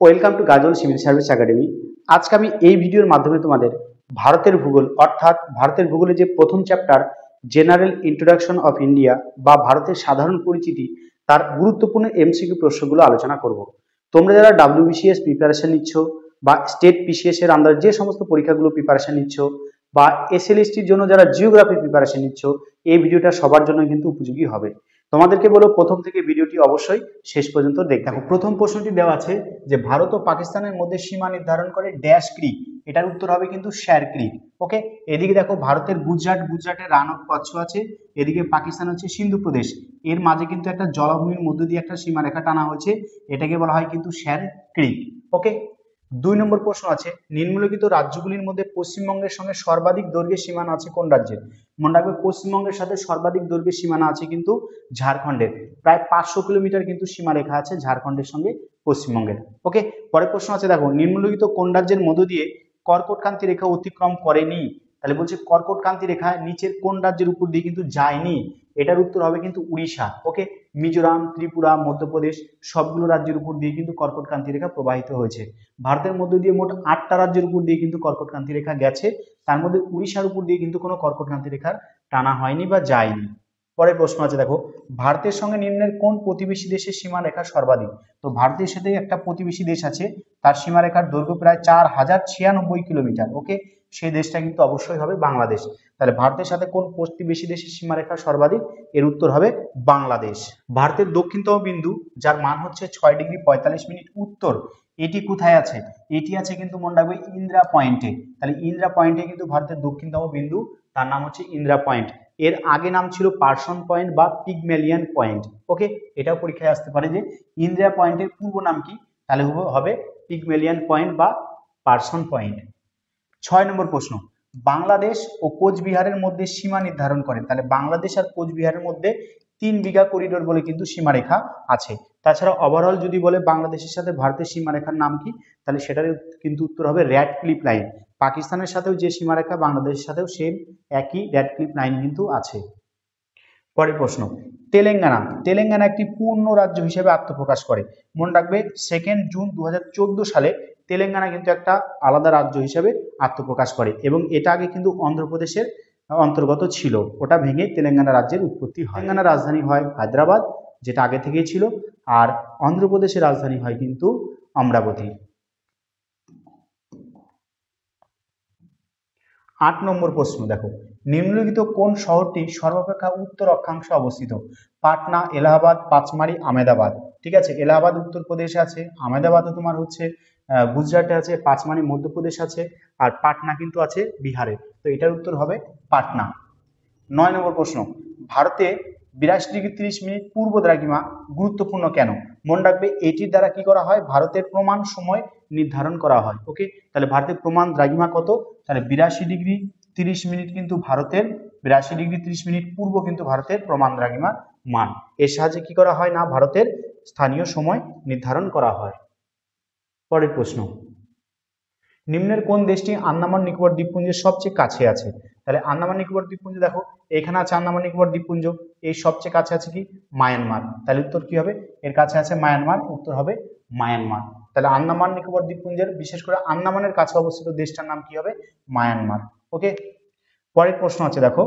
Welcome to Gazal civil service academy. আজকে আমি এই ভিডিওর মাধ্যমে তোমাদের ভারতের ভূগোল অর্থাৎ ভারতের ভূগোলের যে প্রথম chapter general introduction of India বা ভারতের সাধারণ পরিচিতি তার গুরুত্বপূর্ণ এমসিকিউ প্রশ্নগুলো আলোচনা করব। তোমরা যারা ডাব্লিউবিসিএস প্রিপারেশন নিচ্ছ বা স্টেট পিসিএস এর আন্ডার যে সমস্ত পরীক্ষাগুলো প্রিপারেশন নিচ্ছ বা এসএলএসটির জন্য যারা জিওগ্রাফি প্রিপারেশন নিচ্ছ, এই ভিডিওটা সবার জন্য কিন্তু উপযোগী হবে। তোমাদেরকে বলো প্রথম থেকে ভিডিওটি অবশ্যই শেষ পর্যন্ত দেখতে হবে। প্রথম প্রশ্নটি দেওয়া আছে যে ভারত ও পাকিস্তানের মধ্যে সীমা নির্ধারণ করে ড্যাশ ক্রিক। এটার উত্তর হবে কিন্তু শের ক্রিক। ওকে, এদিকে দেখো ভারতের গুজরাটের রান অফ কচ্ছ আছে, এদিকে পাকিস্তান হচ্ছে সিন্ধু প্রদেশ, এর মাঝে কিন্তু একটা জলাভূমির মধ্য দিয়ে একটা সীমারেখা টানা হয়েছে, এটাকে বলা হয় কিন্তু শের ক্রিক। ওকে, 2 নম্বর প্রশ্ন আছে নিম্নলিখিত রাজ্যগুলির মধ্যে পশ্চিমবঙ্গের সঙ্গে সর্বাধিক দৈর্ঘ্যের সীমানা আছে কোন রাজ্যের? মনে রাখবে পশ্চিমবঙ্গের সাথে সর্বাধিক দৈর্ঘ্যের সীমানা আছে কিন্তু ঝাড়খণ্ডের, প্রায় 500 কিলোমিটার কিন্তু সীমারেখা আছে ঝাড়খণ্ডের সঙ্গে পশ্চিমবঙ্গের। ওকে, পরের প্রশ্ন আছে দেখো নিম্নলিখিত কোন রাজ্যের মধ্য দিয়ে কর্কটক্রান্তি রেখা অতিক্রম করেনি? তাহলে বলছে কর্কটক্রান্তি রেখা নিচের কোন রাজ্যের উপর দিয়ে কিন্তু যায়নি? এটার উত্তর হবে কিন্তু উড়িষ্যা। ওকে, মিজোরাম, ত্রিপুরা, মধ্যপ্রদেশ সবগুলো রাজ্যের উপর দিয়ে কিন্তু কর্কটক্রান্তি রেখা প্রবাহিত হয়েছে। ভারতের মধ্যে দিয়ে মোট 8টা রাজ্যের উপর দিয়ে কিন্তু কর্কটক্রান্তি রেখা গেছে, তার মধ্যে উড়িষ্যার উপর দিয়ে কিন্তু কোনো কর্কটক্রান্তি রেখার টানা হয়নি বা যায়নি। পরের প্রশ্ন আছে দেখো ভারতের সঙ্গে নিম্নের কোন প্রতিবেশী দেশের সীমারেখা সর্বাধিক? তো ভারতের সাথে একটা প্রতিবেশী দেশ আছে, তার সীমারেখার দৈর্ঘ্য প্রায় 4096 কিলোমিটার। ওকে, সেই দেশটা কিন্তু অবশ্যই হবে বাংলাদেশ। তাহলে ভারতের সাথে কোন প্রতিবেশী দেশের সীমারেখা সর্বাধিক? এর উত্তর হবে বাংলাদেশ। ভারতের দক্ষিণতম বিন্দু যার মান হচ্ছে 6°45' উত্তর, এটি কোথায় আছে? এটি আছে কিন্তু মনে রাখবে ইন্দিরা পয়েন্টে। তাহলে ইন্দিরা পয়েন্টে কিন্তু ভারতের দক্ষিণতম বিন্দু, তার নাম হচ্ছে ইন্দিরা পয়েন্ট। এর আগে নাম ছিল পার্সন পয়েন্ট বা পিগমেলিয়ান পয়েন্ট। ওকে, এটাও পরীক্ষায় আসতে পারে যে ইন্দিরা পয়েন্টের পূর্ব নাম কি? তাহলে হবে পিগমেলিয়ান পয়েন্ট বা পার্সন পয়েন্ট। 6 নম্বর প্রশ্ন বাংলাদেশ ও কোচবিহারের মধ্যে সীমা নির্ধারণ করে। তাহলে বাংলাদেশ আর কোচবিহারের মধ্যে 3 বিঘা করিডোর বলে কিন্তু সীমারেখা আছে। তাছাড়া ওভারঅল যদি বলে বাংলাদেশের সাথে ভারতের সীমারেখার নাম কি, তাহলে সেটার কিন্তু উত্তর হবে রেড ক্লিফ লাইন। পাকিস্তানের সাথেও যে সীমারেখা বাংলাদেশের সাথেও সেম একই রেড ক্লিফ লাইন কিন্তু আছে। পরের প্রশ্ন তেলেঙ্গানা একটি পূর্ণ রাজ্য হিসেবে আত্মপ্রকাশ করে। মনে রাখবে 2 জুন 2014 সালে তেলেঙ্গানা কিন্তু একটা আলাদা রাজ্য হিসেবে আত্মপ্রকাশ করে এবং এটা আগে কিন্তু অন্ধ্রপ্রদেশের অন্তর্গত ছিল, ওটা ভেঙে তেলেঙ্গানা রাজ্যের উৎপত্তি হয়। তেলেঙ্গানার রাজধানী হয় হায়দ্রাবাদ, যেটা আগে থেকেই ছিল, আর অন্ধ্রপ্রদেশের রাজধানী হয় কিন্তু অমরাবতী। 8 নম্বর প্রশ্ন দেখো নিম্নলিখিত কোন শহরটি সর্বাপেক্ষা উত্তর অক্ষাংশে অবস্থিত? পাটনা, এলাহাবাদ, পাঁচমারি, আমেদাবাদ। ঠিক আছে, এলাহাবাদ উত্তরপ্রদেশে আছে, আমেদাবাদও তোমার হচ্ছে গুজরাটে আছে, পাঁচমারি মধ্যপ্রদেশ আছে, আর পাটনা কিন্তু আছে বিহারে। তো এটার উত্তর হবে পাটনা। 9 নম্বর প্রশ্ন ভারতে 82°30' পূর্ব দ্রাঘিমা গুরুত্বপূর্ণ কেন? মনে রাখবে এটির দ্বারা কি করা হয়? ভারতের প্রমাণ সময় নির্ধারণ করা হয়। ওকে, তাহলে ভারতের প্রমাণ দ্রাঘিমা কত? তাহলে 82°30' কিন্তু ভারতের 82°30' পূর্ব কিন্তু ভারতের প্রমাণ দ্রাঘিমার মান। এর সাহায্যে কি করা হয় না ভারতের স্থানীয় সময় নির্ধারণ করা হয়। পরের প্রশ্ন নিম্নের কোন দেশটি আন্দামান নিকোবর দ্বীপপুঞ্জের সবচেয়ে কাছে আছে? তাহলে আন্দামান নিকোবর দ্বীপপুঞ্জ দেখো এখানে আছে আন্দামান নিকোবর দ্বীপপুঞ্জ, এই সবচেয়ে কাছে আছে কি? মায়ানমার। তাহলে উত্তর কি হবে? এর কাছে আছে মায়ানমার, উত্তর হবে মায়ানমার। তাহলে আন্দামান নিকোবর দ্বীপপুঞ্জের বিশেষ করে আন্দামানের কাছে অবস্থিত দেশটার নাম কি হবে? মায়ানমার। ওকে, পরের প্রশ্ন আছে দেখো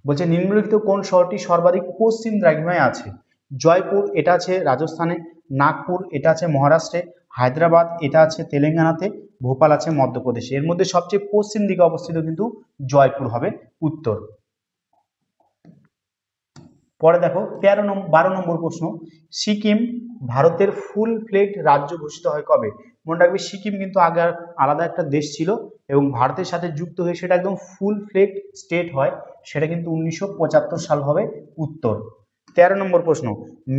বলছে নিম্নলিখিত কোন শহরটি সর্বাধিক পশ্চিম দ্রাঘিমায় আছে? জয়পুর এটা আছে রাজস্থানে, নাগপুর এটা আছে মহারাষ্ট্রে, হায়দ্রাবাদ এটা আছে তেলেঙ্গানাতে, ভোপাল আছে মধ্যপ্রদেশে। এর মধ্যে সবচেয়ে পশ্চিম দিকে অবস্থিত কিন্তু জয়পুর হবে উত্তর। পরে দেখো 12 নম্বর প্রশ্ন সিকিম ভারতের ফুল ফ্লেগড রাজ্য ঘোষিত হয় কবে? মনে রাখবে সিকিম কিন্তু আগে আলাদা একটা দেশ ছিল এবং ভারতের সাথে যুক্ত হয়ে সেটা একদম ফুল ফ্লেগড স্টেট হয়, সেটা কিন্তু 1975 সাল হবে উত্তর। 13 নম্বর প্রশ্ন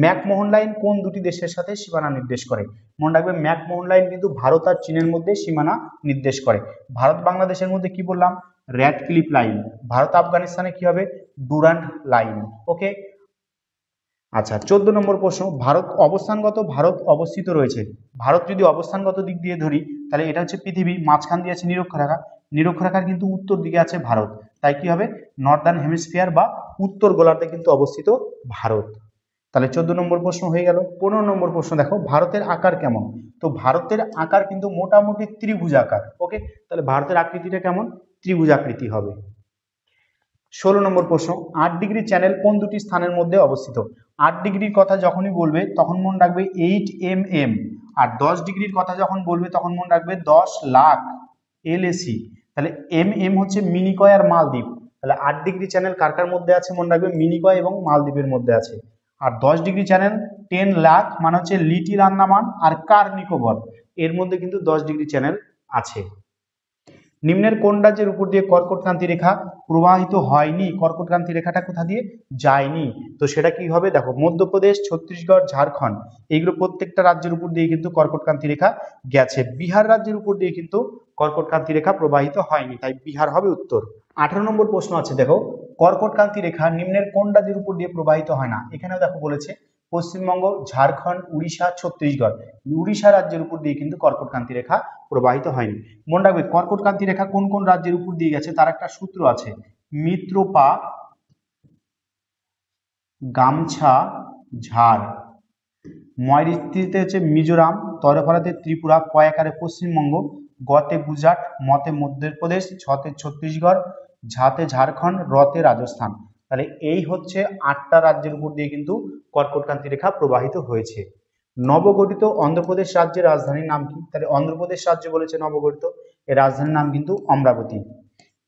ম্যাকমোহন লাইন কোন দুটি দেশের সাথে সীমানা নির্দেশ করে? মনে রাখবে ম্যাকমোহন লাইন কিন্তু ভারত আর চীনের মধ্যে সীমানা নির্দেশ করে। ভারত বাংলাদেশের মধ্যে কি বললাম? Red cliff line. ভারত আফগানিস্তানে কি হবে? Durand line. ওকে, আচ্ছা 14 নম্বর প্রশ্ন ভারত অবস্থিত রয়েছে। ভারত যদি অবস্থানগত দিক দিয়ে ধরি তাহলে এটা হচ্ছে পৃথিবী, মাঝখান দিয়ে আছে নিরক্ষরেখা, নিরক্ষরেখার কিন্তু উত্তর দিকে আছে ভারত, তাই কি হবে? নর্দার্ন হেমিস্ফিয়ার বা উত্তর গোলার্ধে কিন্তু অবস্থিত ভারত। তাহলে 14 নম্বর প্রশ্ন হয়ে গেল। 15 নম্বর প্রশ্ন দেখো, ভারতের আকার কেমন? তো ভারতের আকার কিন্তু মোটামুটি ত্রিভুজ আকার। ওকে, তাহলে ভারতের আকৃতিটা কেমন? ত্রিভুজ আকৃতি হবে। 16 নম্বর প্রশ্ন, 8 ডিগ্রি চ্যানেল কোন দুটি স্থানের মধ্যে অবস্থিত? 8 ডিগ্রির কথা যখনই বলবে তখন মনে রাখবে 8 mm, আর 10 ডিগ্রির কথা যখন বলবে তখন মনে রাখবে 10 লাখ LAC। তাহলে MM হচ্ছে মিনিকয় আর মালদ্বীপ। তাহলে 8 ডিগ্রি চ্যানেল কার কার মধ্যে আছে? মনে রাখবে মিনিকয় এবং মালদ্বীপের মধ্যে আছে। আর 10 ডিগ্রি চ্যানেল 10 লাখ মানে হচ্ছে লিটিল আন্দামান আর কার নিকোবর, এর মধ্যে কিন্তু 10 ডিগ্রি চ্যানেল আছে। নিম্নের কোন রাজ্যের উপর দিয়ে কর্কটক্রান্তি রেখা প্রবাহিত হয়নি? কর্কটক্রান্তি রেখাটা কোথা দিয়ে যায়নি? তো সেটা কি হবে? দেখো, মধ্যপ্রদেশ, ছত্তিশগড়, ঝাড়খণ্ড, এইগুলো প্রত্যেকটা রাজ্যের উপর দিয়ে কিন্তু কর্কটক্রান্তি রেখা গেছে। বিহার রাজ্যের উপর দিয়ে কিন্তু কর্কটক্রান্তি রেখা প্রবাহিত হয়নি, তাই বিহার হবে উত্তর। 18 নম্বর প্রশ্ন আছে দেখো, কর্কটক্রান্তি রেখা নিম্নের কোন রাজ্যের উপর দিয়ে প্রবাহিত হয় না? এখানেও দেখো বলেছে পশ্চিমবঙ্গ, ঝাড়খণ্ড, উড়িষ্যা, ছত্তিশগড়। উড়িষ্যা রাজ্যের উপর দিয়ে কিন্তু কর্কটক্রান্তি রেখা প্রবাহিত হয়নি। মনে রাখবে কর্কটক্রান্তি রেখা কোন কোন রাজ্যের উপর দিয়ে গেছে তার একটা সূত্র আছে। মিত্রপা, গামছা, ঝাড়। ময়ূরীতে হচ্ছে মিজোরাম, তরফারাতে ত্রিপুরা, পয়াকারে পশ্চিমবঙ্গ, গতে গুজরাট, মতে মধ্যপ্রদেশ, ছতে ছত্তিশগড়, ঝাতে ঝাড়খণ্ড, রতে রাজস্থান। তাহলে এই হচ্ছে 8টা রাজ্যের উপর দিয়ে কিন্তু কর্কটক্রান্তি রেখা প্রবাহিত হয়েছে। নবগঠিত অন্ধ্রপ্রদেশ রাজ্যের রাজধানীর নাম কি? তাহলে অন্ধ্রপ্রদেশ রাজ্য বলেছে নবগঠিত, এর রাজধানীর নাম কিন্তু অমরাবতী।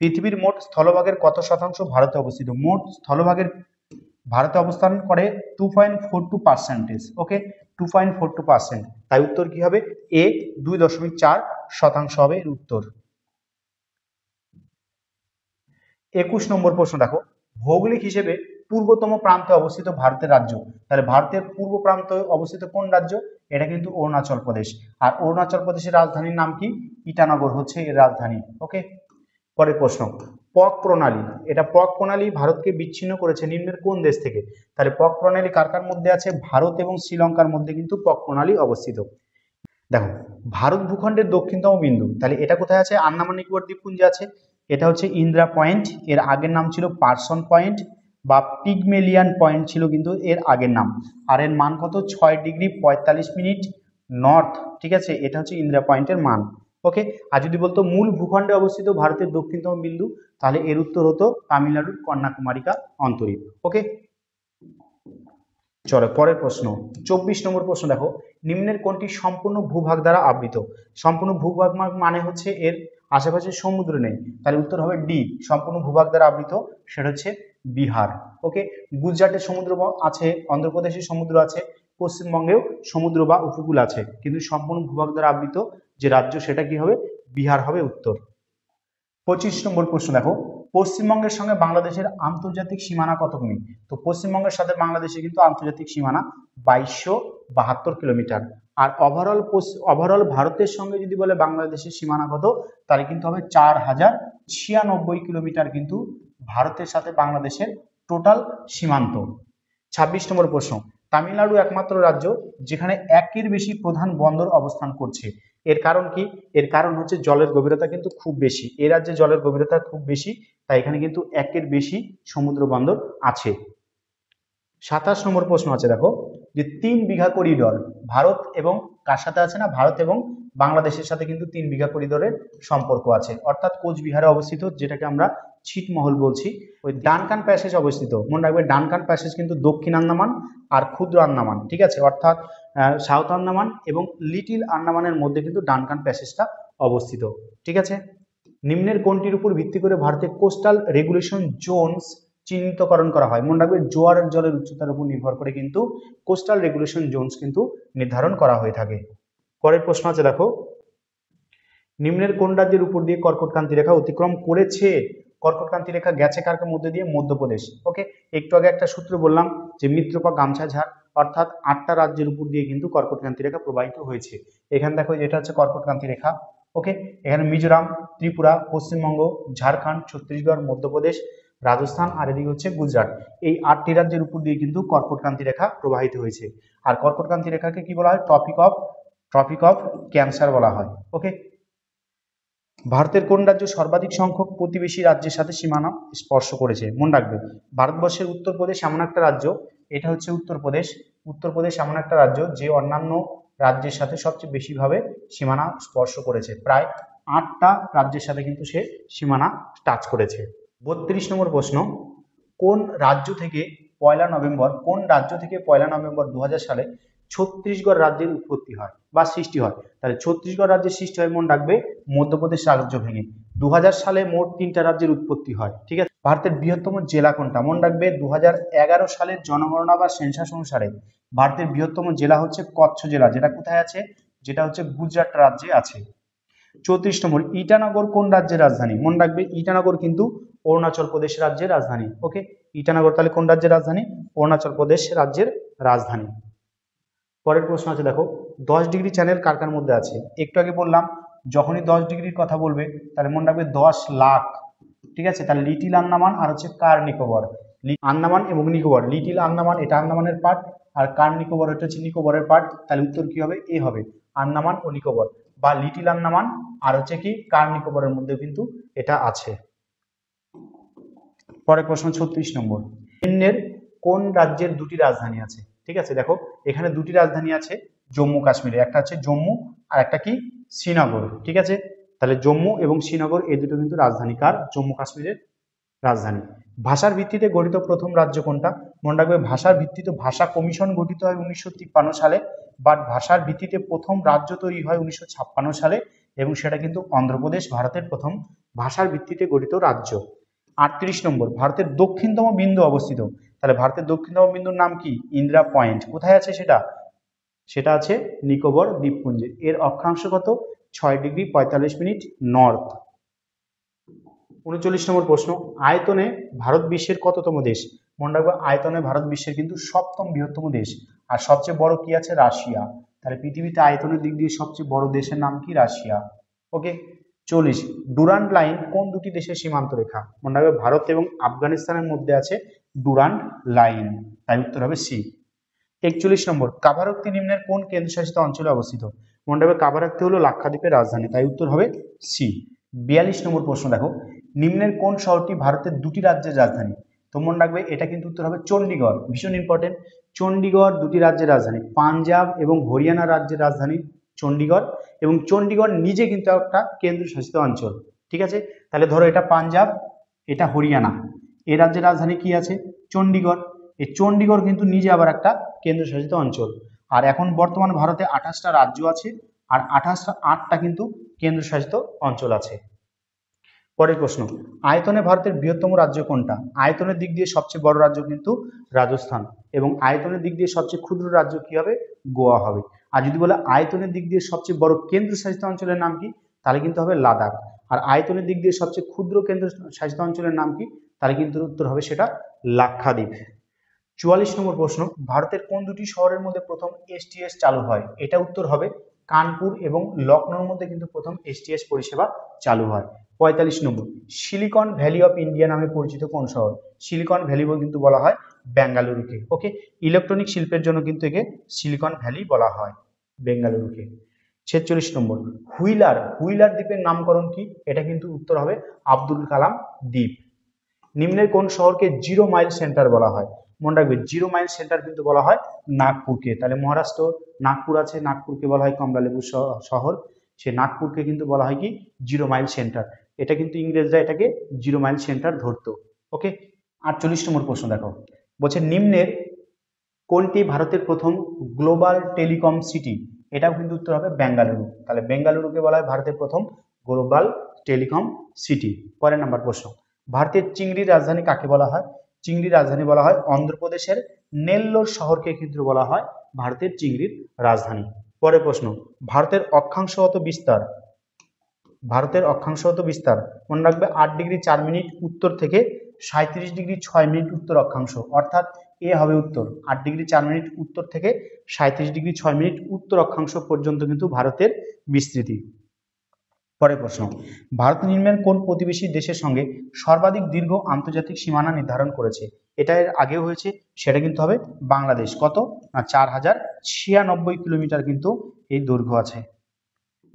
পৃথিবীর মোট স্থলভাগের কত শতাংশ ভারতে অবস্থিত? মোট স্থলভাগের ভারতে অবস্থান করে 2.42%। ওকে, 2.42%। তাই উত্তর কি হবে? এ 2.4% হবে এর উত্তর। 21 নম্বর প্রশ্ন দেখো, ভৌগোলিক হিসেবে পূর্বতম প্রান্তে অবস্থিত ভারতের রাজ্য। তাহলে ভারতের পূর্ব প্রান্তে অবস্থিত কোন রাজ্য? এটা কিন্তু অরুণাচল প্রদেশ। আর অরুণাচল প্রদেশের রাজধানীর নাম কি? ইটানগর হচ্ছে এর রাজধানী। ওকে, পরের প্রশ্ন, পক প্রণালী, এটা পক প্রণালী ভারতকে বিচ্ছিন্ন করেছে নিম্নের কোন দেশ থেকে? তাহলে পক প্রণালী কার কার মধ্যে আছে? ভারত এবং শ্রীলঙ্কার মধ্যে কিন্তু পক প্রণালী অবস্থিত। দেখো, ভারত ভূখণ্ডের দক্ষিণতম বিন্দু, তাহলে এটা কোথায় আছে? আন্দামান নিকোবর দ্বীপপুঞ্জে আছে। এটা হচ্ছে ইন্দিরা পয়েন্ট, এর আগের নাম ছিল পার্সন পয়েন্ট বা পিগমেলিয়ান পয়েন্ট ছিল কিন্তু এর আগের নাম। আর এর মান কত? 6°45' নর্থ। ঠিক আছে, এটা হচ্ছে ইন্দিরা পয়েন্টের মান। ওকে, আর যদি বলতো মূল ভূখণ্ডে অবস্থিত ভারতের দক্ষিণতম বিন্দু, তাহলে এর উত্তর হতো তামিলনাড়ুর কন্যাকুমারিকা অন্তরীপ। ওকে, চলো পরের প্রশ্ন, 24 নম্বর প্রশ্ন দেখো, নিম্নের কোনটি সম্পূর্ণ ভূভাগ দ্বারা আবৃত? সম্পূর্ণ ভূভাগ মানে হচ্ছে এর আশেপাশে সমুদ্র নেই, তাহলে উত্তর হবে ডি, সম্পূর্ণ ভূভাগ দ্বারা আবৃত, সেটা হচ্ছে বিহার। ওকে, গুজরাটের সমুদ্র আছে, অন্ধ্রপ্রদেশের সমুদ্র আছে, পশ্চিমবঙ্গেও সমুদ্র বা উপকূল আছে, কিন্তু সম্পূর্ণ ভূভাগ দ্বারা আবৃত যে রাজ্য সেটা কি হবে? বিহার হবে উত্তর। 25 নম্বর প্রশ্ন দেখো, পশ্চিমবঙ্গের সঙ্গে বাংলাদেশের আন্তর্জাতিক সীমানা কত কিমি? তো পশ্চিমবঙ্গের সাথে বাংলাদেশের কিন্তু আন্তর্জাতিক সীমানা 2272 কিলোমিটার। আর ওভারঅল ভারতের সঙ্গে যদি বলে বাংলাদেশের সীমানা কত, তাহলে কিন্তু হবে 4096 কিলোমিটার কিন্তু ভারতের সাথে বাংলাদেশের টোটাল সীমান্ত। 26 নম্বর প্রশ্ন, তামিলনাড়ু একমাত্র রাজ্য যেখানে একের বেশি প্রধান বন্দর অবস্থান করছে। এর কারণ কি? এর কারণ হচ্ছে জলের গভীরতা কিন্তু খুব বেশি, এ রাজ্যে জলের গভীরতা খুব বেশি, তাই এখানে কিন্তু একের বেশি সমুদ্র বন্দর আছে। 27 নম্বর প্রশ্ন আছে দেখো, যে 3 বিঘা করিডর ভারত এবং কার সাথে আছে না? ভারত এবং বাংলাদেশের সাথে কিন্তু 3 বিঘা করিডরের সম্পর্ক আছে, অর্থাৎ কোচবিহারে অবস্থিত, যেটাকে আমরা ছিটমহল বলছি। ওই ডানকান প্যাসেজ অবস্থিত, মনে রাখবে ডানকান প্যাসেজ কিন্তু দক্ষিণ আন্দামান আর ক্ষুদ্র আন্দামান, ঠিক আছে, অর্থাৎ সাউথ আন্দামান এবং লিটিল আন্দামানের মধ্যে কিন্তু ডানকান প্যাসেজটা অবস্থিত। ঠিক আছে, নিম্নের কোনটির উপর ভিত্তি করে ভারতের কোস্টাল রেগুলেশন জোনস চিহ্নিতকরণ করা হয়? মনে রাখবে জোয়ারের জলের উচ্চতার উপর নির্ভর করে কিন্তু কোস্টাল রেগুলেশন জোনস কিন্তু নির্ধারণ করা হয়ে থাকে। পরের প্রশ্ন আছে দেখো, নিম্নের কোন রাজ্যের উপর দিয়ে কর্কটক্রান্তি রেখা অতিক্রম করেছে? কর্কটক্রান্তি রেখা গেছে কার মধ্যে দিয়ে? মধ্যপ্রদেশ। ওকে, একটু আগে একটা সূত্র বললাম যে মিত্রপা, গামছা, ঝাড়, অর্থাৎ 8টা রাজ্যের উপর দিয়ে কিন্তু কর্কটক্রান্তি রেখা প্রবাহিত হয়েছে। এখানে দেখো এটা হচ্ছে কর্কটক্রান্তি রেখা। ওকে, এখানে মিজোরাম, ত্রিপুরা, পশ্চিমবঙ্গ, ঝাড়খণ্ড, ছত্তিশগড়, মধ্যপ্রদেশ, রাজস্থান আর এদিকে হচ্ছে গুজরাট, এই 8টি রাজ্যের উপর দিয়ে কিন্তু কর্কটক্রান্তি রেখা প্রবাহিত হয়েছে। আর কর্কটক্রান্তি রেখাকে কি বলা হয়? ট্রপিক অফ ক্যান্সার বলা হয়। ওকে, ভারতের কোন রাজ্য সর্বাধিক সংখ্যক প্রতিবেশী রাজ্যের সাথে সীমানা স্পর্শ করেছে? মনে রাখবে ভারতবর্ষের উত্তরপ্রদেশ এমন একটা রাজ্য এটা হচ্ছে উত্তরপ্রদেশ। উত্তরপ্রদেশ এমন একটা রাজ্য যে অন্যান্য রাজ্যের সাথে সবচেয়ে বেশিভাবে সীমানা স্পর্শ করেছে, প্রায় 8টা রাজ্যের সাথে কিন্তু সে সীমানা টাচ করেছে। 32 নম্বর প্রশ্ন, কোন রাজ্য থেকে পয়লা নভেম্বর 2000 সালে ছত্তিশগড় রাজ্যের উৎপত্তি হয় বা সৃষ্টি হয়? তাহলে ছত্তিশগড় রাজ্যের সৃষ্টি হয়, মনে রাখবে, মধ্যপ্রদেশ রাজ্য ভেঙে। 2000 সালে মোট 3টা রাজ্যের উৎপত্তি হয়, ঠিক আছে। ভারতের বৃহত্তম জেলা কোনটা? মনে রাখবে 2011 সালের জনগণনা বা সেন্সাস অনুসারে ভারতের বৃহত্তম জেলা হচ্ছে কচ্ছ জেলা, যেটা কোথায় আছে? যেটা হচ্ছে গুজরাট রাজ্যে আছে। 34 নম্বর, ইটানগর কোন রাজ্যের রাজধানী? মনে রাখবে ইটানগর কিন্তু অরুণাচল প্রদেশ রাজ্যের রাজধানী। ওকে, ইটানগর তাহলে কোন রাজ্যের রাজধানী? অরুণাচল প্রদেশ রাজ্যের রাজধানী। পরের প্রশ্ন আছে, দেখো 10 ডিগ্রি চ্যানেল কার কার মধ্যে আছে? একটু আগে বললাম যখনই 10 ডিগ্রির কথা বলবে তাহলে মনে রাখবে 10 লাখ, ঠিক আছে। তাহলে লিটিল আন্দামান আর হচ্ছে কার নিকোবর, আন্দামান এবং নিকোবর। লিটিল আন্দামান এটা আন্দামানের পার্ট, আর কার নিকোবর এটা হচ্ছে নিকোবরের পার্ট। তাহলে উত্তর কি হবে? এ হবে, আন্দামান ও নিকোবর, বা লিটিল আন্দামান আর হচ্ছে কি কার নিকোবরের মধ্যে কিন্তু এটা আছে। পরের প্রশ্ন 36 নম্বর, নিম্নের কোন রাজ্যের দুটি রাজধানী আছে? ঠিক আছে, দেখো এখানে দুটি রাজধানী আছে জম্মু কাশ্মীরে, একটা হচ্ছে জম্মু আর একটা কি শ্রীনগর, ঠিক আছে। তাহলে জম্মু এবং শ্রীনগর এই দুটো কিন্তু রাজধানী কার? জম্মু কাশ্মীরের রাজধানী। ভাষার ভিত্তিতে গঠিত প্রথম রাজ্য কোনটা? মনে রাখবে ভাষার ভিত্তিতে ভাষা কমিশন গঠিত হয় 1953 সালে, বাট ভাষার ভিত্তিতে প্রথম রাজ্য তৈরি হয় 1956 সালে, এবং সেটা কিন্তু অন্ধ্রপ্রদেশ ভারতের প্রথম ভাষার ভিত্তিতে গঠিত রাজ্য। 38 নম্বর, ভারতের দক্ষিণতম বিন্দু অবস্থিত। তাহলে ভারতের দক্ষিণতম বিন্দুর নাম কি? ইন্দিরা পয়েন্ট। কোথায় আছে সেটা? সেটা আছে নিকোবর দ্বীপপুঞ্জে। এর অক্ষাংশ কত? 6 ডিগ্রি 45 মিনিট নর্থ। 39 নম্বর প্রশ্ন, আয়তনে ভারত বিশ্বের কততম দেশ? মনে রাখবে আয়তনে ভারত বিশ্বের কিন্তু 7ম বৃহত্তম দেশ, আর সবচেয়ে বড় কি আছে? রাশিয়া। তাহলে পৃথিবীতে আয়তনের দিক দিয়ে সবচেয়ে বড় দেশের নাম কি? রাশিয়া। ওকে। 40, ডুরান্ড লাইন কোন দুটি দেশের সীমান্ত রেখা? মনে রাখবে ভারত এবং আফগানিস্তানের মধ্যে আছে ডুরান্ড লাইন, তাই উত্তর হবে সি। 41 নম্বর, কাভারত্তি নিম্নের কোন কেন্দ্রশাসিত অঞ্চলে অবস্থিত? মনে রাখবে কাভারত্তি হলো লাক্ষাদ্বীপের রাজধানী, তাই উত্তর হবে সি। 42 নম্বর প্রশ্ন, দেখো নিম্নের কোন শহরটি ভারতের দুটি রাজ্যের রাজধানী? তো মনে রাখবে এটা কিন্তু উত্তর হবে চণ্ডীগড়, ভীষণ ইম্পর্টেন্ট। চণ্ডীগড় দুটি রাজ্যের রাজধানী, পাঞ্জাব এবং হরিয়ানা রাজ্যের রাজধানী চণ্ডীগড়, এবং চণ্ডীগড় নিজে কিন্তু একটা কেন্দ্রশাসিত অঞ্চল, ঠিক আছে। তাহলে ধরো এটা পাঞ্জাব, এটা হরিয়ানা, এই রাজ্যের রাজধানী কি আছে? চণ্ডীগড়। এই চণ্ডীগড় কিন্তু নিজে আবার একটা কেন্দ্রশাসিত অঞ্চল। আর এখন বর্তমান ভারতে 28টা রাজ্য আছে, আর 8টা কিন্তু কেন্দ্রশাসিত অঞ্চল আছে। পরের প্রশ্ন, আয়তনে ভারতের বৃহত্তম রাজ্য কোনটা? আয়তনের দিক দিয়ে সবচেয়ে বড় রাজ্য কিন্তু রাজস্থান, এবং আয়তনের দিক দিয়ে সবচেয়ে ক্ষুদ্র রাজ্য কি হবে? গোয়া হবে। আর যদি বলে আয়তনের দিক দিয়ে সবচেয়ে বড় কেন্দ্রশাসিত অঞ্চলের নাম কি? তাহলে কিন্তু হবে লাদাখ। আর আয়তনের দিক দিয়ে সবচেয়ে ক্ষুদ্র কেন্দ্রশাসিত অঞ্চলের নাম কি? তাহলে কিন্তু উত্তর হবে সেটা লাক্ষাদ্বীপ। 44 নম্বর প্রশ্ন, ভারতের কোন দুটি শহরের মধ্যে প্রথম এসটিএস চালু হয়? এটা উত্তর হবে কানপুর এবং লখনৌর মধ্যে কিন্তু প্রথম এসটিএস পরিষেবা চালু হয়। 45 নম্বর, সিলিকন ভ্যালি অফ ইন্ডিয়া নামে পরিচিত কোন শহর? সিলিকন ভ্যালি কিন্তু বলা হয় বেঙ্গালুরুকে। ওকে, ইলেকট্রনিক শিল্পের জন্য কিন্তু একে সিলিকন ভ্যালি বলা হয়, বেঙ্গালুরুকে। 46 নম্বর, হুইলার দ্বীপের নামকরণ কি? এটা কিন্তু উত্তর হবে আব্দুল কালাম দ্বীপ। নিম্নের কোন শহরকে 0 মাইল সেন্টার বলা হয়? মনে রাখবে 0 মাইল সেন্টার কিন্তু বলা হয় নাগপুরকে। তাহলে মহারাষ্ট্র নাগপুর আছে, নাগপুরকে বলা হয় কমলালেবু শহর, সে নাগপুরকে কিন্তু বলা হয় কি 0 মাইল সেন্টার। এটা কিন্তু ইংরেজরা এটাকে 0 মাইল সেন্টার ধরতো। ওকে। 48 নম্বর প্রশ্ন, দেখো বলছে নিম্নের কোনটি ভারতের প্রথম গ্লোবাল টেলিকম সিটি? এটাও কিন্তু উত্তর হবে বেঙ্গালুরু। তাহলে বেঙ্গালুরুকে বলা হয় ভারতের প্রথম গ্লোবাল টেলিকম সিটি। পরের নাম্বার প্রশ্ন, ভারতের চিংড়ির রাজধানী কাকে বলা হয়? চিংড়ির রাজধানী বলা হয় অন্ধ্রপ্রদেশের নেল্লোর শহরকে কিন্তু বলা হয় ভারতের চিংড়ির রাজধানী। পরের প্রশ্ন, ভারতের অক্ষাংশগত বিস্তার। ভারতের অক্ষাংশগত বিস্তার মনে রাখবে 8 ডিগ্রি 4 মিনিট উত্তর থেকে 37 ডিগ্রি 6 মিনিট উত্তর অক্ষাংশ, অর্থাৎ এ হবে উত্তর। 8 ডিগ্রি 4 মিনিট উত্তর থেকে 37 ডিগ্রি 6 মিনিট উত্তর অক্ষাংশ পর্যন্ত কিন্তু ভারতের বিস্তৃতি। পরের প্রশ্ন, ভারত নিম্নের কোন প্রতিবেশী দেশের সঙ্গে সর্বাধিক দীর্ঘ আন্তর্জাতিক সীমানা নির্ধারণ করেছে? এটা এর আগেও হয়েছে, সেটা কিন্তু হবে বাংলাদেশ। কত না 4096 কিলোমিটার কিন্তু এই দৈর্ঘ্য আছে।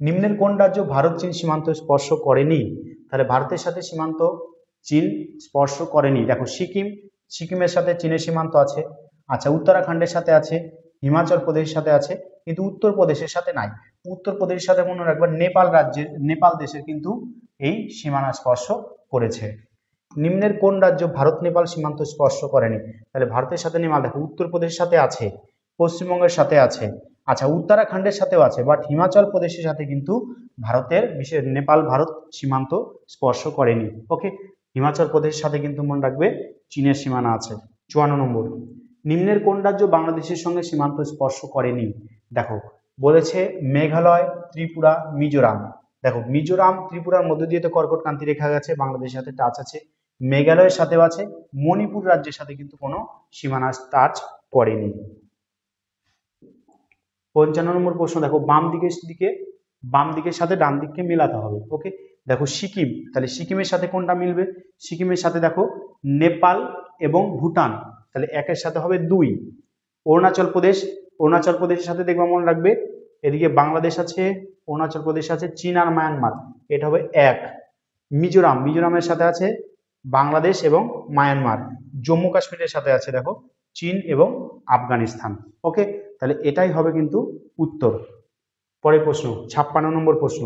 নিম্নের কোন রাজ্য ভারত চীন সীমান্ত স্পর্শ করেনি? তাহলে ভারতের সাথে সীমান্ত চীন স্পর্শ করেনি। দেখো সিকিমের সাথে চীনের সীমান্ত আছে, আচ্ছা, উত্তরাখণ্ডের সাথে আছে, হিমাচল প্রদেশের সাথে আছে, কিন্তু উত্তরপ্রদেশের সাথে নাই। উত্তরপ্রদেশের সাথে মনে রাখবেন নেপাল দেশের কিন্তু এই সীমানা স্পর্শ করেছে। নিম্নের কোন রাজ্য ভারত নেপাল সীমান্ত স্পর্শ করেনি? তাহলে ভারতের সাথে নেপাল, দেখো উত্তরপ্রদেশের সাথে আছে, পশ্চিমবঙ্গের সাথে আছে, আচ্ছা উত্তরাখণ্ডের সাথেও আছে, বাট হিমাচল প্রদেশের সাথে কিন্তু নেপাল ভারত সীমান্ত স্পর্শ করেনি। ওকে, হিমাচল প্রদেশের সাথে কিন্তু মনে রাখবে চীনের সীমানা আছে। 54 নম্বর, নিম্নের কোন রাজ্য বাংলাদেশের সঙ্গে সীমান্ত স্পর্শ করেনি? দেখো বলেছে মেঘালয়, ত্রিপুরা, মিজোরাম। দেখো মিজোরাম ত্রিপুরার মধ্য দিয়ে তো কর্কটক্রান্তি রেখা গেছে, বাংলাদেশের সাথে টাচ আছে, মেঘালয়ের সাথেও আছে, মণিপুর রাজ্যের সাথে কিন্তু কোনো সীমানা টাচ করেনি। 55 নম্বর প্রশ্ন, দেখো বাম দিকের সাথে ডান দিককে মেলাতে হবে। ওকে, দেখো সিকিম, তাহলে সিকিমের সাথে কোনটা মিলবে? সিকিমের সাথে দেখো নেপাল এবং ভুটান, তাহলে একের সাথে হবে 2। অরুণাচল প্রদেশের সাথে দেখবা মনে রাখবে এদিকে বাংলাদেশ আছে, অরুণাচল প্রদেশ আছে, চীন আর মায়ানমার, এটা হবে 1। মিজোরামের সাথে আছে বাংলাদেশ এবং মায়ানমার। জম্মু কাশ্মীরের সাথে আছে দেখো চীন এবং আফগানিস্তান। ওকে, তাহলে এটাই হবে কিন্তু উত্তর। পরের প্রশ্ন 56 নম্বর প্রশ্ন,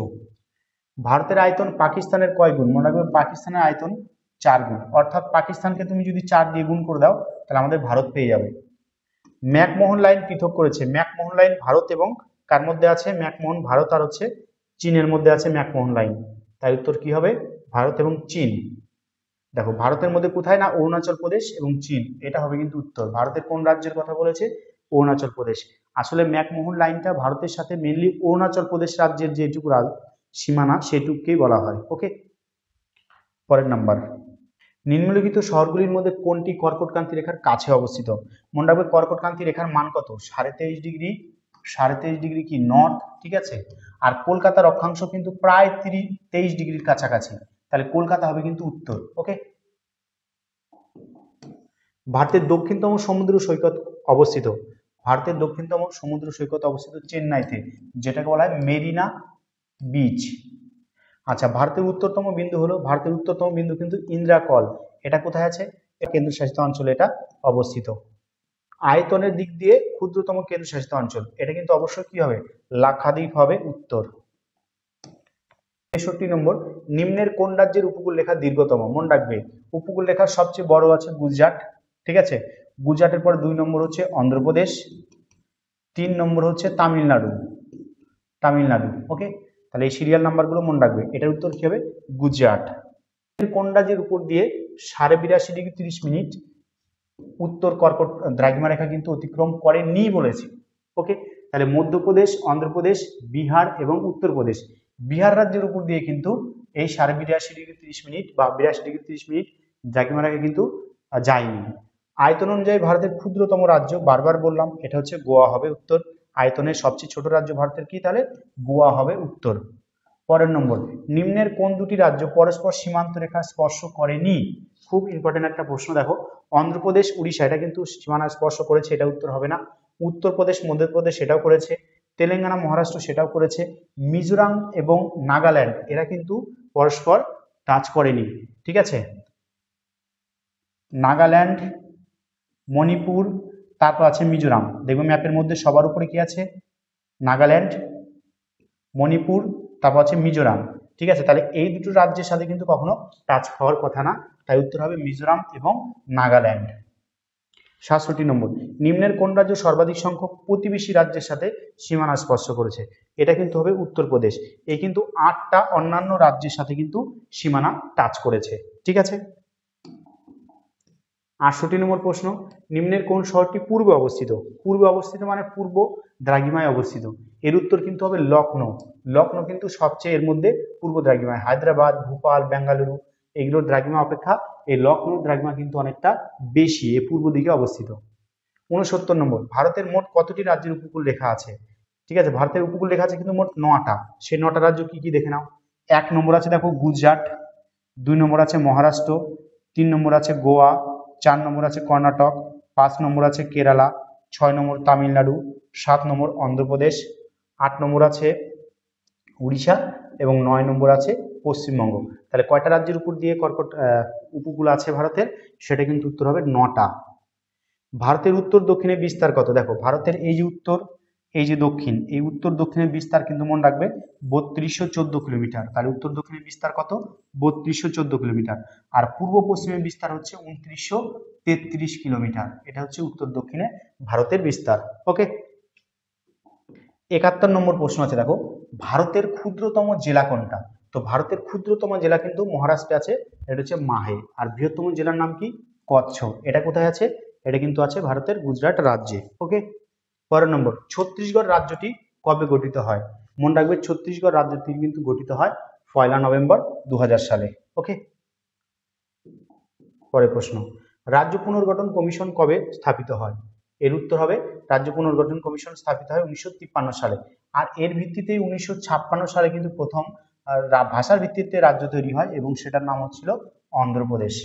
ভারতের আয়তন পাকিস্তানের কয় গুণ? মনে রাখবে পাকিস্তানের আয়তন 4 গুণ, অর্থাৎ পাকিস্তানকে তুমি যদি 4 দিয়ে গুণ করে দাও তাহলে আমাদের ভারত পেয়ে যাবে। ম্যাকমোহন লাইন পৃথক করেছে, ম্যাকমোহন লাইন ভারত এবং কার মধ্যে আছে? ম্যাকমোহন ভারত আর হচ্ছে চীনের মধ্যে আছে ম্যাকমোহন লাইন, তাই উত্তর কি হবে? ভারত এবং চীন। দেখো ভারতের মধ্যে কোথায় না? অরুণাচল প্রদেশ এবং চীন, এটা হবে কিন্তু উত্তর। ভারতের কোন রাজ্যের কথা বলেছে? অরুণাচল প্রদেশ। আসলে ম্যাকমোহন লাইনটা ভারতের সাথে মেনলি অরুণাচল প্রদেশ রাজ্যের যেটুকু সীমানা সেটুকুকেই বলা হয়। ওকে, পরের নাম্বার, নিম্নলিখিত শহরগুলির মধ্যে কোনটি কর্কটক্রান্তি রেখার কাছে অবস্থিত? মনে রাখবে কর্কটক্রান্তি রেখার মান কত? 23.5 ডিগ্রি কি নর্থ, ঠিক আছে। আর কলকাতার অক্ষাংশ কিন্তু প্রায় 23 ডিগ্রির কাছাকাছি, তাহলে কলকাতা হবে কিন্তু উত্তর। ওকে, ভারতের দক্ষিণতম সমুদ্র সৈকত অবস্থিত, ভারতের দক্ষিণতম সমুদ্র সৈকত অবস্থিত চেন্নাইতে, যেটাকে বলা হয় মেরিনা বিচ। আচ্ছা, ভারতের উত্তরতম বিন্দু কিন্তু ইন্দ্রাকল, এটা কোথায় আছে? কেন্দ্রশাসিত অঞ্চলে এটা অবস্থিত। আয়তনের দিক দিয়ে ক্ষুদ্রতম কেন্দ্রশাসিত অঞ্চল, এটা কিন্তু অবশ্যই কি হবে? লাক্ষাদ্বীপ হবে উত্তর। 63 নম্বর, নিম্নের কোন রাজ্যের উপকূল রেখা দীর্ঘতম? মনে রাখবে উপকূল রেখার সবচেয়ে বড় আছে গুজরাট, ঠিক আছে, গুজরাটের পর 2 নম্বর হচ্ছে অন্ধ্রপ্রদেশ, 3 নম্বর হচ্ছে তামিলনাড়ু। ওকে, তাহলে এই সিরিয়াল নাম্বারগুলো মনে রাখবে। এটার উত্তর কি হবে? গুজরাট। কোন রাজ্যের উপর দিয়ে 82.5 ডিগ্রি 30 মিনিট উত্তর কর্কট দ্রাঘিমা রেখা কিন্তু অতিক্রম করেনি বলেছে। ওকে, তাহলে মধ্যপ্রদেশ, অন্ধ্রপ্রদেশ, বিহার এবং উত্তরপ্রদেশ, বিহার রাজ্যের উপর দিয়ে কিন্তু এই 82.5 ডিগ্রি 30 মিনিট বা 82 ডিগ্রি 30 মিনিট দ্রাঘিমা রেখা কিন্তু যায়নি। আয়তন অনুযায়ী ভারতের ক্ষুদ্রতম রাজ্য, বারবার বললাম এটা হচ্ছে গোয়া হবে উত্তর। আয়তনের সবচেয়ে ছোট রাজ্য ভারতের কি? তাহলে গোয়া হবে উত্তর। পরের নম্বর, নিম্নের কোন দুটি রাজ্য পরস্পর সীমান্ত রেখা স্পর্শ করেনি? খুব ইম্পর্টেন্ট একটা প্রশ্ন। দেখো অন্ধ্রপ্রদেশ উড়িষ্যা এটা কিন্তু সীমানা স্পর্শ করেছে, এটা উত্তর হবে না। উত্তরপ্রদেশ মধ্যপ্রদেশ সেটাও করেছে, তেলেঙ্গানা মহারাষ্ট্র সেটাও করেছে, মিজোরাম এবং নাগাল্যান্ড এরা কিন্তু পরস্পর টাচ করেনি, ঠিক আছে। নাগাল্যান্ড, মণিপুর, তারপর আছে মিজোরাম। দেখবে ম্যাপের মধ্যে সবার উপরে কি আছে? নাগাল্যান্ড, মণিপুর, তারপর আছে মিজোরাম, ঠিক আছে। তাহলে এই দুটো রাজ্যের সাথে কিন্তু কখনো টাচ হওয়ার কথা না, তাই উত্তর হবে মিজোরাম এবং নাগাল্যান্ড। 67 নম্বর, নিম্নের কোন রাজ্য সর্বাধিক সংখ্যক প্রতিবেশী রাজ্যের সাথে সীমানা স্পর্শ করেছে? এটা কিন্তু হবে উত্তরপ্রদেশ, এই কিন্তু 8টা অন্যান্য রাজ্যের সাথে কিন্তু সীমানা টাচ করেছে, ঠিক আছে। 68 নম্বর প্রশ্ন, নিম্নের কোন শহরটি পূর্বে অবস্থিত? পূর্বে অবস্থিত মানে পূর্ব দ্রাঘিমায় অবস্থিত, এর উত্তর কিন্তু হবে লখনৌ। লখনৌ কিন্তু সবচেয়ে এর মধ্যে পূর্ব দ্রাঘিমায়। হায়দ্রাবাদ, ভোপাল, বেঙ্গালুরু এগুলোর দ্রাঘিমা অপেক্ষা এই লখনৌ দ্রাঘিমা কিন্তু অনেকটা বেশি, এ পূর্ব দিকে অবস্থিত। 69 নম্বর, ভারতের মোট কতটি রাজ্যের উপকূল রেখা আছে? ঠিক আছে, ভারতের উপকূল রেখা আছে কিন্তু মোট 9টা। সেই 9টা রাজ্য কি কি দেখে নাও। 1 নম্বর আছে দেখো গুজরাট, 2 নম্বর আছে মহারাষ্ট্র, 3 নম্বর আছে গোয়া, 4 নম্বর আছে কর্ণাটক, 5 নম্বর আছে কেরালা, 6 নম্বর তামিলনাড়ু, 7 নম্বর অন্ধ্রপ্রদেশ, 8 নম্বর আছে উড়িষ্যা এবং 9 নম্বর আছে পশ্চিমবঙ্গ। তাহলে কয়টা রাজ্যের উপর দিয়ে উপকূল আছে ভারতের? সেটা কিন্তু উত্তর হবে 9টা। ভারতের উত্তর দক্ষিণে বিস্তার কত? দেখো ভারতের এই যে উত্তর, এই যে দক্ষিণ, এই উত্তর দক্ষিণের বিস্তার কিন্তু মনে রাখবে 3214 কিলোমিটার। তাহলে উত্তর দক্ষিণের বিস্তার কত? 3214 কিলোমিটার। আর পূর্ব পশ্চিমের বিস্তার হচ্ছে 2933 কিলোমিটার। এটা হচ্ছে উত্তর দক্ষিণে ভারতের বিস্তার। ওকে, 71 নম্বর প্রশ্ন আছে, দেখো ভারতের ক্ষুদ্রতম জেলা কোনটা? তো ভারতের ক্ষুদ্রতম জেলা কিন্তু মহারাষ্ট্রে আছে, এটা হচ্ছে মাহে। আর বৃহত্তম জেলার নাম কি? কচ্ছ। এটা কোথায় আছে? এটা কিন্তু আছে ভারতের গুজরাট রাজ্যে। ওকে, পরের নম্বর, ছত্তিশগড় রাজ্যটি কবে গঠিত হয়? মনে রাখবে ছত্তিশগড় রাজ্যটি কিন্তু গঠিত হয় 1 নভেম্বর 2000 সালে। ওকে, পরের প্রশ্ন, রাজ্য পুনর্গঠন কমিশন কবে স্থাপিত হয়? এর উত্তর হবে রাজ্য পুনর্গঠন কমিশন স্থাপিত হয় 1953 সালে। আর এর ভিত্তিতেই 1956 সালে কিন্তু প্রথম ভাষার ভিত্তিতে রাজ্য তৈরি হয় এবং সেটার নাম হচ্ছিল অন্ধ্রপ্রদেশ।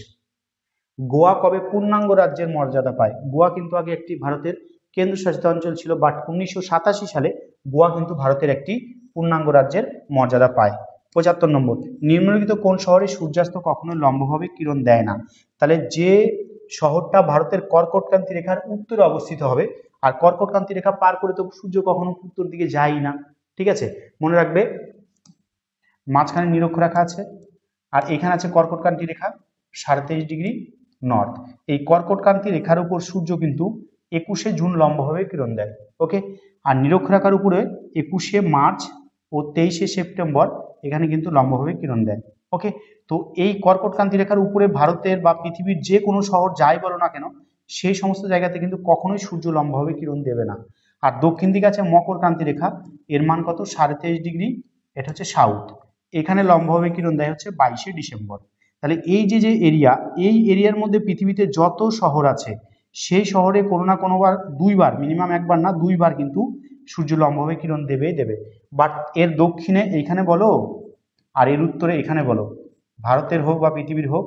গোয়া কবে পূর্ণাঙ্গ রাজ্যের মর্যাদা পায়? গোয়া কিন্তু আগে একটি ভারতের কেন্দ্রশাসিত অঞ্চল ছিল, বাট 1987 সালে গোয়া কিন্তু ভারতের একটি পূর্ণাঙ্গ রাজ্যের মর্যাদা পায়। 75 নম্বর, নিম্নলিখিত কোন শহরে সূর্যাস্ত কখনো লম্বভাবে কিরণ দেয় না? তাহলে যে শহরটা ভারতের কর্কটক্রান্তি রেখার উত্তরে অবস্থিত হবে, আর কর্কটক্রান্তি রেখা পার করে তো সূর্য কখনো উত্তর দিকে যায় না, ঠিক আছে? মনে রাখবে মাঝখানে নিরক্ষরেখা আছে, আর এখানে আছে কর্কটক্রান্তি রেখা 23.5 ডিগ্রি নর্থ। এই কর্কটক্রান্তি রেখার উপর সূর্য কিন্তু 21শে জুন লম্বভাবে কিরণ দেয়। ওকে, আর নিরক্ষরেখার উপরে 21শে মার্চ ও 23শে সেপ্টেম্বর এখানে কিন্তু লম্বভাবে কিরণ দেয়। ওকে, তো এই কর্কটক্রান্তি রেখার উপরে ভারতের বা পৃথিবীর যে কোনো শহর যাই বলো না কেন, সেই সমস্ত জায়গাতে কিন্তু কখনোই সূর্য লম্বভাবে কিরণ দেবে না। আর দক্ষিণ দিকে আছে মকর ক্রান্তি রেখা, এর মান কত? 23.5 ডিগ্রি, এটা হচ্ছে সাউথ। এখানে লম্বভাবে কিরণ দেয় হচ্ছে 22শে ডিসেম্বর। তাহলে এই যে যে এরিয়া, এই এরিয়ার মধ্যে পৃথিবীতে যত শহর আছে সেই শহরে কোনো না কোনোবার, দুইবার, মিনিমাম একবার না দুইবার কিন্তু সূর্য লম্বভাবে কিরণ দেবেই দেবে। বাট এর দক্ষিণে এইখানে বলো আর এর উত্তরে এখানে বলো, ভারতের হোক বা পৃথিবীর হোক,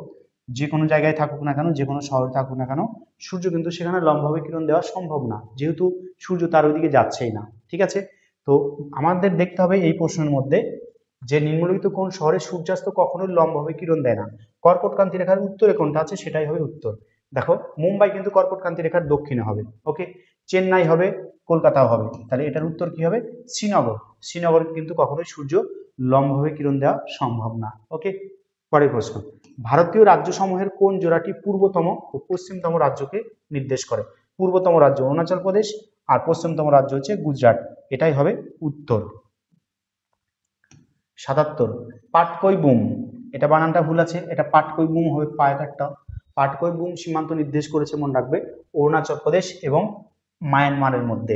যে কোনো জায়গায় থাকুক না কেন, যে কোনো শহরে থাকুক না কেন, সূর্য কিন্তু সেখানে লম্বভাবে কিরণ দেওয়া সম্ভব না, যেহেতু সূর্য তার ওইদিকে যাচ্ছেই না। ঠিক আছে, তো আমাদের দেখতে হবে এই প্রশ্নের মধ্যে যে নিম্নলিখিত কোন শহরে সূর্যাস্ত কখনোই লম্বভাবে কিরণ দেয় না। কর্কটক্রান্তি রেখার উত্তরে কোনটা আছে সেটাই হবে উত্তর। দেখো মুম্বাই কিন্তু কর্কটক্রান্তি রেখার দক্ষিণে হবে। ওকে, চেন্নাই হবে, কলকাতাও হবে। তাহলে এটার উত্তর কি হবে? শ্রীনগর। শ্রীনগর কিন্তু কখনোই সূর্য লম্বভাবে কিরণ দেওয়া সম্ভব না। ওকে, পরের প্রশ্ন, ভারতীয় রাজ্যসমূহের কোন জোড়াটি পূর্বতম ও পশ্চিমতম রাজ্যকে নির্দেশ করে? পূর্বতম রাজ্য অরুণাচল প্রদেশ, আর পশ্চিমতম রাজ্য হচ্ছে গুজরাট। এটাই হবে উত্তর। 77, পাটকই বুম, এটা বানানটা ভুল আছে, এটা পাটকই বুম হবে পায়কারটা। পাটকই বুম সীমান্ত নির্দেশ করেছে, মনে রাখবে, অরুণাচল প্রদেশ এবং মায়ানমারের মধ্যে।